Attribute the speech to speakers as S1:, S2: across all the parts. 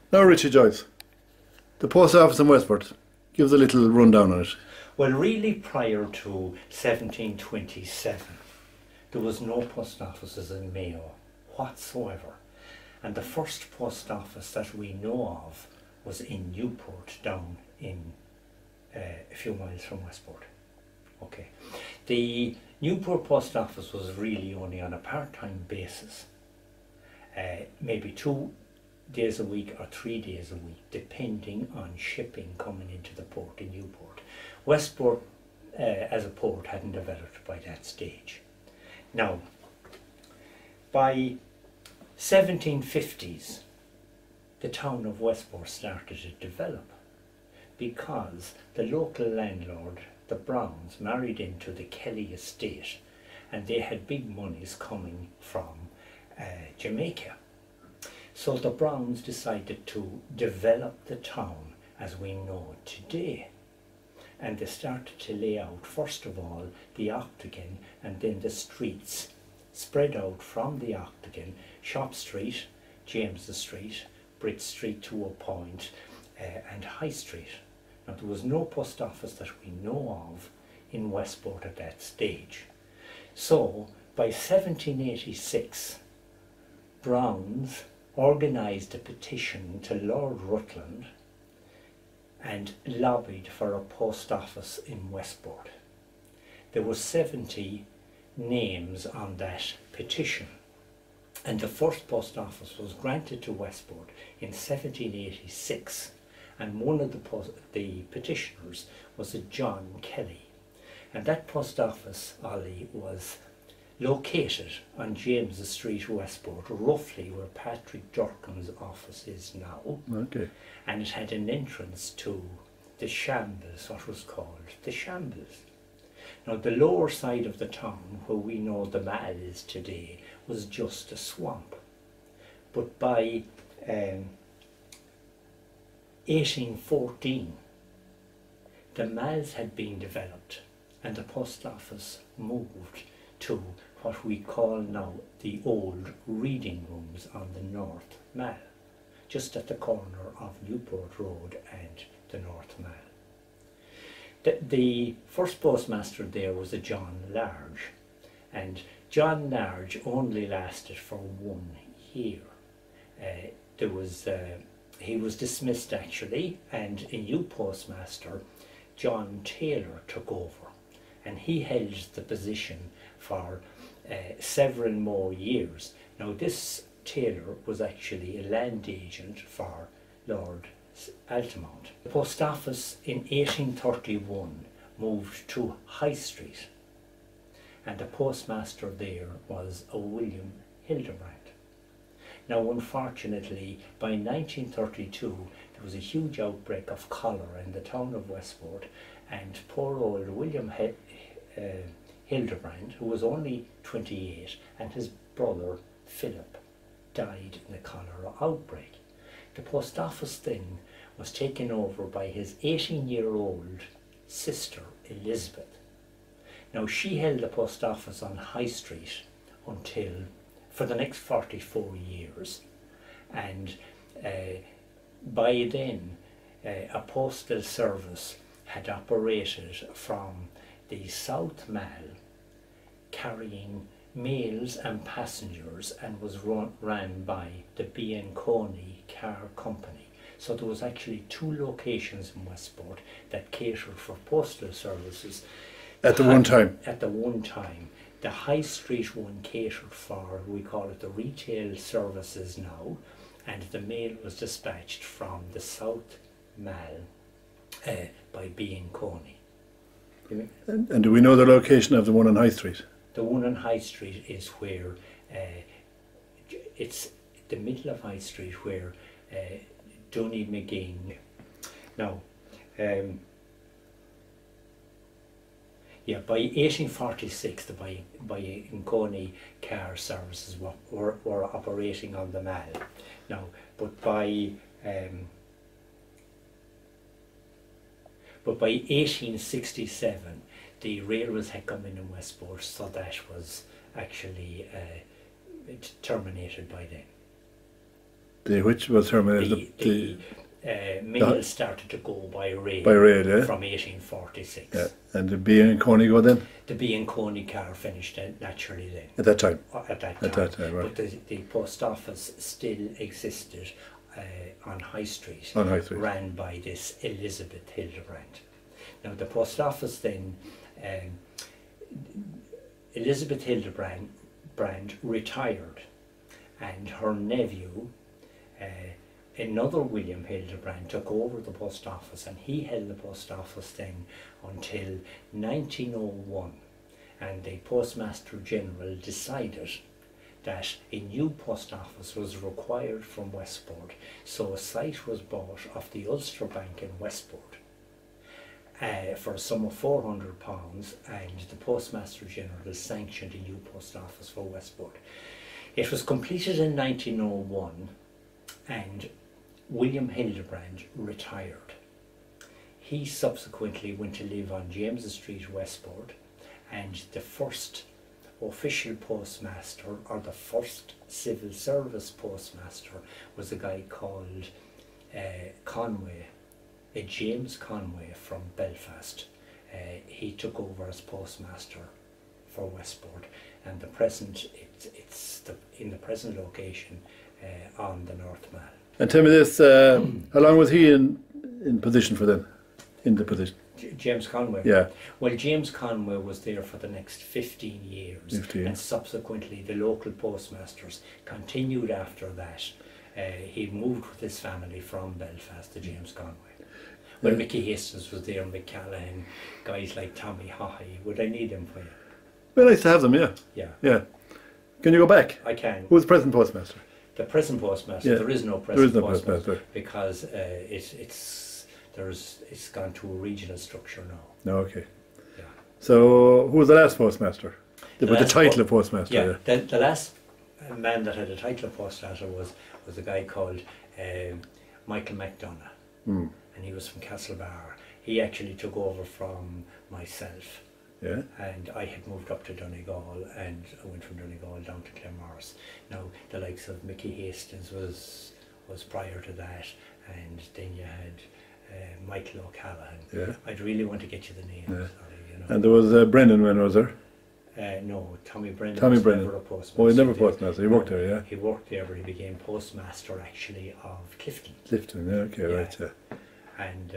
S1: Now, Richie Joyce, the post office in Westport. Give us a little rundown on it.
S2: Well, really prior to 1727, there was no post offices in Mayo whatsoever. And the first post office that we know of was in Newport, down in a few miles from Westport. Okay. The Newport post office was really only on a part-time basis, maybe 2 days a week or 3 days a week, depending on shipping coming into the port in Newport. Westport as a port hadn't developed by that stage. Now, by 1750s, the town of Westport started to develop because the local landlord, the Browns, married into the Kelly estate, and they had big monies coming from Jamaica. So the Browns decided to develop the town as we know it today. And they started to lay out, first of all, the Octagon and then the streets spread out from the Octagon: Shop Street, James Street, Britt Street to a point, and High Street. Now, there was no post office that we know of in Westport at that stage. So by 1786, Browns organised a petition to Lord Rutland and lobbied for a post office in Westport. There were 70 names on that petition, and the first post office was granted to Westport in 1786, and one of the petitioners was a John Kelly. And that post office, Ollie, was located on James Street, Westport, roughly where Patrick Durkin's office is now.
S1: Okay.
S2: And it had an entrance to the shambles, what was called the shambles. Now, the lower side of the town, where we know the Mall is today, was just a swamp. But by 1814, the malls had been developed and the post office moved to what we call now the old reading rooms on the North Mall, just at the corner of Newport Road and the North Mall. The first postmaster there was a John Large, and John Large only lasted for 1 year. He was dismissed actually, and a new postmaster, John Taylor, took over, and he held the position for several more years. Now, this Taylor was actually a land agent for Lord Altamont. The post office in 1831 moved to High Street, and the postmaster there was a William Hildebrand. Now, unfortunately, by 1932 there was a huge outbreak of cholera in the town of Westport, and poor old William Hildebrand, who was only 28, and his brother Philip died in the cholera outbreak. The post office then was taken over by his 18-year-old sister Elizabeth. Now, she held the post office on High Street for the next 44 years, and by then a postal service had operated from the South Mall, carrying mails and passengers, and was ran by the B&Coney Car Company. So there was actually 2 locations in Westport that catered for postal services
S1: At the one time?
S2: At the one time. The High Street one catered for, we call it the retail services now, and the mail was dispatched from the South Mall by B&Coney.
S1: And do we know the location of the one on High Street?
S2: The one on High Street is where, it's the middle of High Street where Dunny McGing. Now, yeah, by 1846, the B&Coney car services were operating on the Mall. Now, but by 1867, the railways had come in Westport, so that was actually terminated by then.
S1: which was terminated?
S2: The mill started to go by rail,
S1: yeah.
S2: from 1846.
S1: Yeah. And the B and Coney go then?
S2: The B and Coney car finished naturally then.
S1: At that time?
S2: At that time,
S1: right.
S2: But the post office still existed on High Street.
S1: On High Street.
S2: Ran by this Elizabeth Hildebrand. Now the post office then, Elizabeth Hildebrand retired, and her nephew, another William Hildebrand, took over the post office, and he held the post office then until 1901, and the Postmaster General decided that a new post office was required from Westport, so a site was bought of the Ulster Bank in Westport for a sum of £400, and the Postmaster General sanctioned a new post office for Westport. It was completed in 1901, and William Hildebrand retired. He subsequently went to live on James Street, Westport, and the first official postmaster, or the first civil service postmaster, was a guy called Conway, James Conway from Belfast. He took over as postmaster for Westport, and the present it's in the present location on the North Mall.
S1: And tell me this, how long was he in position for then? In the position?
S2: James Conway?
S1: Yeah.
S2: Well, James Conway was there for the next 15 years.
S1: 15.
S2: And subsequently the local postmasters continued after that. He moved with his family from Belfast to James Conway. Well, Mickey Hastings was there, Mick Callahan, guys like Tommy Haughey. Would I need them for you?
S1: Well, nice to have them, yeah.
S2: Yeah.
S1: Yeah. Can you go back?
S2: I can.
S1: Who's the present postmaster?
S2: The present postmaster,
S1: Yeah.
S2: there is no present postmaster,
S1: postmaster.
S2: because it's gone to a regional structure now.
S1: No, okay.
S2: Yeah.
S1: So, who was the last postmaster? With the
S2: last
S1: title of postmaster?
S2: Yeah, the last man that had the title of postmaster was a guy called Michael MacDonough, and he was from Castlebar. He actually took over from myself.
S1: Yeah.
S2: And I had moved up to Donegal, and I went from Donegal down to Claremorris. Now the likes of Mickey Hastings was prior to that, and then you had Michael O'Callaghan.
S1: Yeah.
S2: I'd really want to get you the names.
S1: Yeah.
S2: Sorry, you know.
S1: And there was Brendan when was there?
S2: No, Tommy Brennan.
S1: Tommy
S2: was
S1: Brennan.
S2: Never a postmaster.
S1: Oh, he never postmaster. He worked there, yeah.
S2: He worked there, but he became postmaster actually of Clifton.
S1: Clifton, yeah, okay,
S2: Yeah.
S1: right, yeah.
S2: And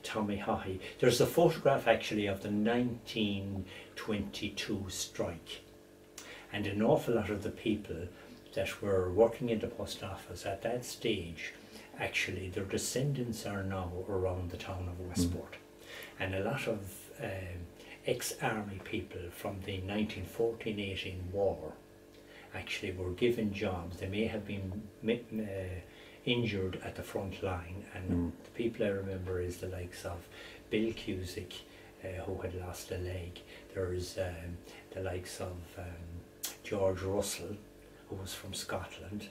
S2: Tommy Haughey. There's a photograph actually of the 1922 strike, and an awful lot of the people that were working in the post office at that stage, actually their descendants are now around the town of Westport. And a lot of ex-army people from the 1914-18 war actually were given jobs. They may have been injured at the front line, and the people I remember is the likes of Bill Cusick, who had lost a leg. There's the likes of George Russell, who was from Scotland.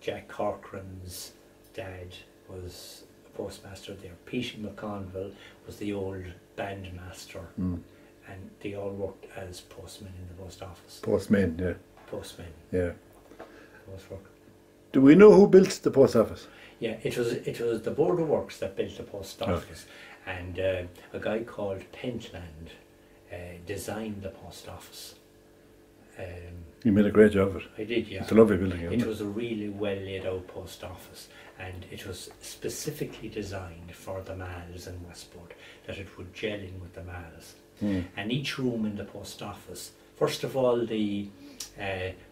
S2: Jack Corcoran's dad was a postmaster there. Peter McConville was the old bandmaster, and they all worked as postmen in the post office.
S1: Postmen, yeah.
S2: Postmen.
S1: Yeah.
S2: Post work.
S1: Do we know who built the post office?
S2: Yeah, it was the Board of Works that built the post office, and a guy called Pentland designed the post office.
S1: You made a great job of it.
S2: I did, yeah.
S1: It's a lovely building, isn't it?
S2: It was a really well laid out post office, and it was specifically designed for the malls in Westport, that it would gel in with the malls. And each room in the post office, first of all, the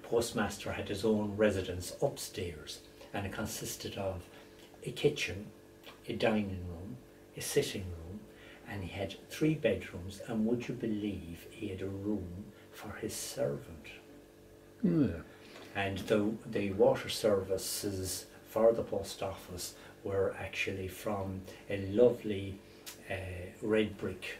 S2: postmaster had his own residence upstairs, and it consisted of a kitchen, a dining room, a sitting room, and he had 3 bedrooms, and would you believe he had a room for his servant?
S1: Yeah.
S2: And the water services for the post office were actually from a lovely red bricked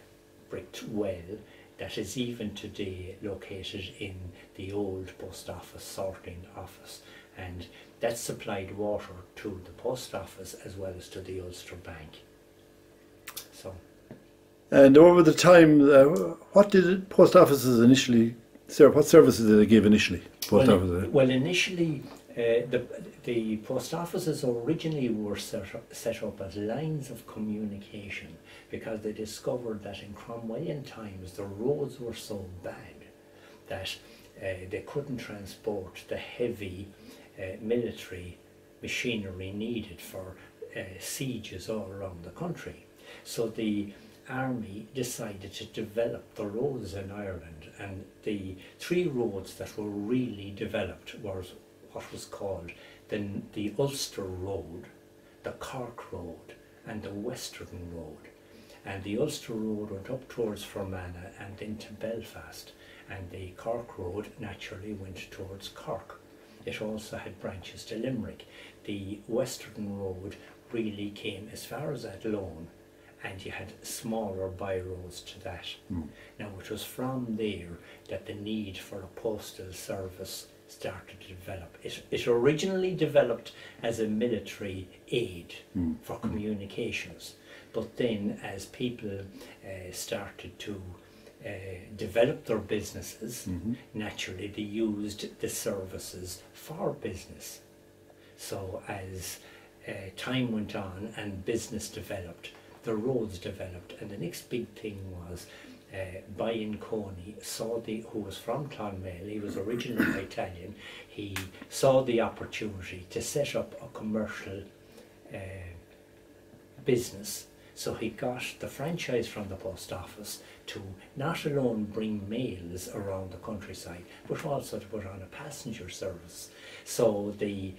S2: well that is even today located in the old post office sorting office, and that supplied water to the post office as well as to the Ulster Bank. So.
S1: And over the time, what did post offices initially serve? What services did they give initially? Post offices.
S2: Well, initially, The post offices originally were set up as lines of communication because they discovered that in Cromwellian times the roads were so bad that they couldn't transport the heavy military machinery needed for sieges all around the country. So the army decided to develop the roads in Ireland, and the three roads that were really developed was what was called the Ulster Road, the Cork Road and the Western Road. And the Ulster Road went up towards Fermanagh and into Belfast, and the Cork Road naturally went towards Cork. It also had branches to Limerick. The Western Road really came as far as Athlone, and you had smaller by-roads to that. Now it was from there that the need for a postal service started to develop. It originally developed as a military aid for communications, but then as people started to develop their businesses, naturally they used the services for business. So as time went on and business developed, the roads developed, and the next big thing was Brian Coney who was from Clonmel, he was originally Italian, he saw the opportunity to set up a commercial business. So he got the franchise from the post office to not alone bring mails around the countryside, but also to put on a passenger service. So the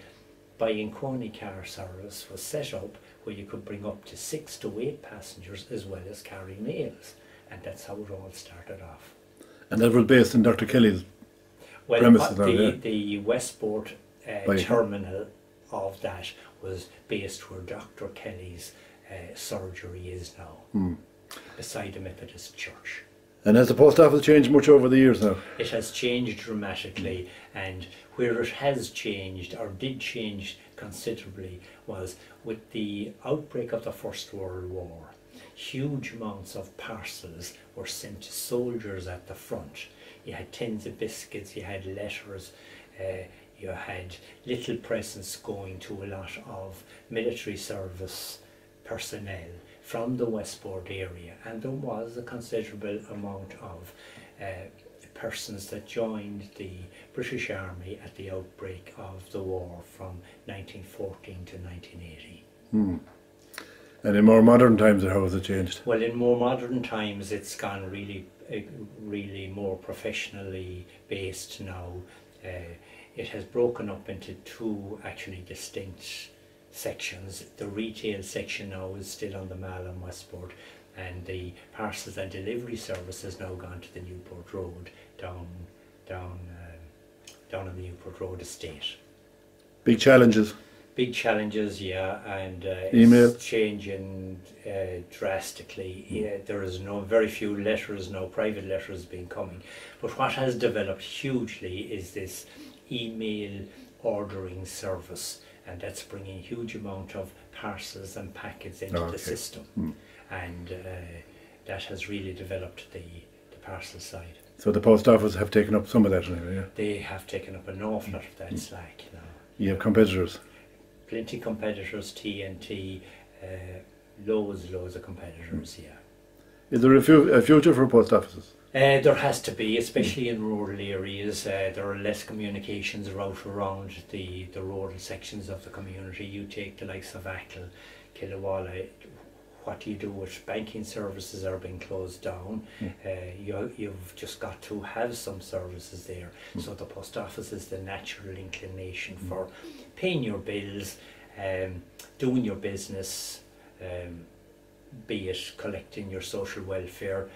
S2: Brian Coney car service was set up where you could bring up to 6 to 8 passengers as well as carry mails. And that's how it all started off.
S1: And that was based in Dr. Kelly's premises there,
S2: the Westport terminal of that was based where Dr. Kelly's surgery is now, beside the Methodist Church.
S1: And has the post office changed much over the years now?
S2: It has changed dramatically, and where it has changed, or did change considerably, was with the outbreak of the First World War. Huge amounts of parcels were sent to soldiers at the front. You had tins of biscuits, you had letters, you had little presents going to a lot of military service personnel from the Westport area, and there was a considerable amount of persons that joined the British Army at the outbreak of the war from 1914 to 1980.
S1: And in more modern times, how has it changed?
S2: Well, in more modern times, it's gone really more professionally based now. It has broken up into two actually distinct sections. The retail section now is still on the Mall in Westport, and the parcels and delivery service has now gone to the Newport Road down on the Newport Road estate.
S1: Big challenges.
S2: Big challenges, yeah, and
S1: email
S2: it's changing drastically. Yeah, there is very few letters now, private letters being coming. But what has developed hugely is this email ordering service, and that's bringing a huge amount of parcels and packets into the system, and that has really developed the parcel side.
S1: So the post office have taken up some of that anyway, yeah?
S2: They have taken up an awful lot of that slack now.
S1: You have competitors?
S2: Plenty competitors, TNT, loads of competitors, yeah.
S1: Is there a future for post offices?
S2: There has to be, especially in rural areas. There are less communications route around the rural sections of the community. You take the likes of Achill, Killawalla, what do you do with banking services are being closed down? You've just got to have some services there. So the post office is the natural inclination for paying your bills, doing your business, be it collecting your social welfare,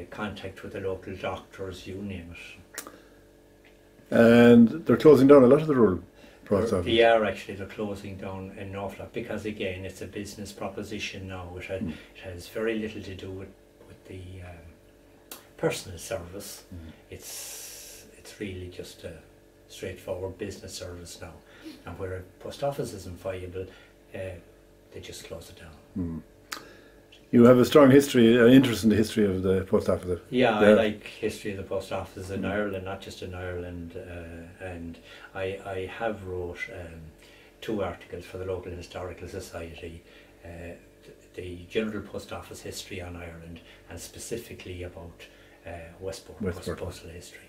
S2: contact with the local doctors, you name it.
S1: And they're closing down a lot of the rural post offices.
S2: They are actually, they're closing down an awful lot because again it's a business proposition now. It has very little to do with the personal service. It's really just a straightforward business service now. And where a post office isn't viable, they just close it down.
S1: You have a strong history, interest in the history of the post office.
S2: Yeah, I like history of the post office in Ireland, not just in Ireland, and I have wrote 2 articles for the local historical society, the general post office history on Ireland, and specifically about Westport. Postal history.